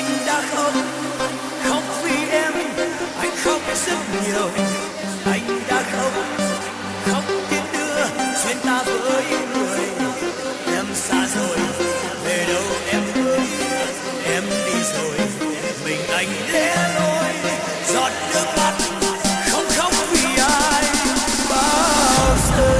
Anh đã khóc, khóc vì em, anh khóc rất nhiều. Anh đã khóc, khóc tiến đưa duyên ta với người. Em xa rồi, về đâu em ơi, em đi rồi, mình anh lẻ loi, giọt nước mắt không khóc vì ai bao giờ.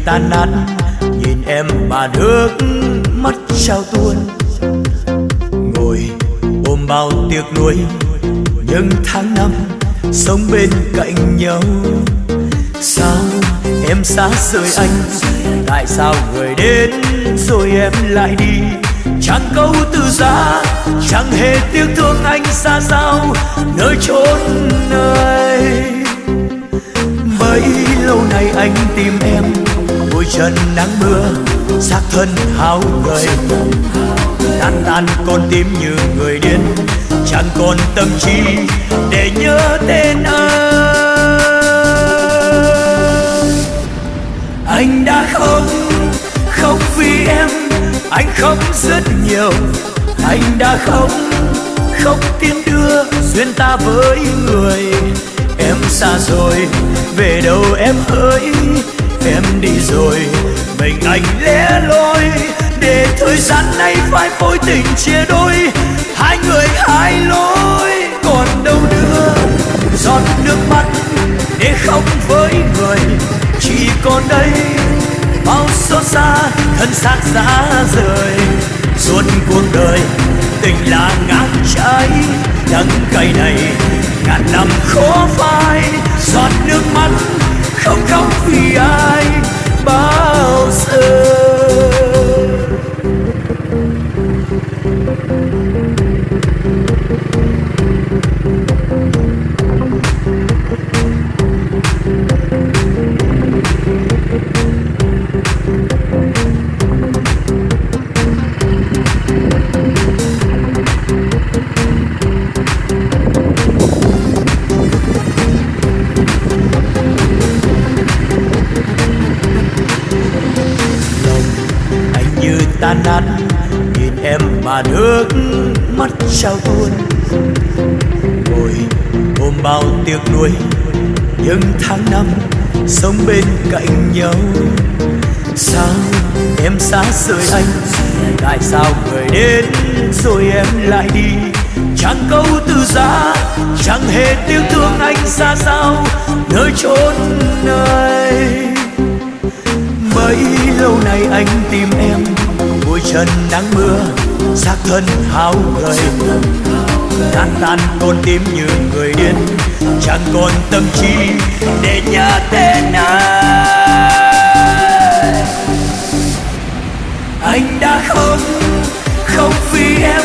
Tan nát nhìn em mà nước mắt trao tuôn, ngồi ôm bao tiếc nuối những tháng năm sống bên cạnh nhau. Sao em xa rời anh, tại sao người đến rồi em lại đi? Chẳng câu từ giá, chẳng hề tiếc thương anh xa sao nơi chốn này. Bấy lâu nay anh tìm em, bụi trần nắng mưa, xác thân hao gầy, tan tan con tim như người điên, chẳng còn tâm trí để nhớ tên anh đã khóc, khóc vì em, anh khóc rất nhiều. Anh đã khóc, khóc tiến đưa duyên ta với người. Em xa rồi, về đâu em hỡi, em đi rồi, mình anh lẻ loi, để thời gian này phải phôi tình chia đôi, hai người hai lối. Còn đâu nữa giọt nước mắt để khóc với người, chỉ còn đây bao xót xa thân xác giá rời. Suốt cuộc đời tình là ngang trái, đắng cay này ngàn năm khó phai. Giọt nước mắt không khóc vì ai bao giờ. Tan nát nhìn em mà nước mắt trao tuôn, ngồi ôm bao tiếc nuối những tháng năm sống bên cạnh nhau. Sao em xa rời anh, tại sao người đến rồi em lại đi? Chẳng câu từ giá, chẳng hề tiếc thương anh xa sao nơi chốn này. Bấy lâu nay anh tìm em, bụi trần nắng mưa, xác thân hao gầy, tan tan con tim như người điên, chẳng còn tâm trí để nhớ tên ai. Anh đã khóc, khóc vì em,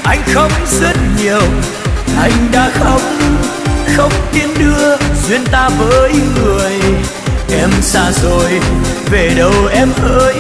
anh khóc rất nhiều. Anh đã khóc, khóc tiến đưa duyên ta với người. Em xa rồi, về đâu em hỡi,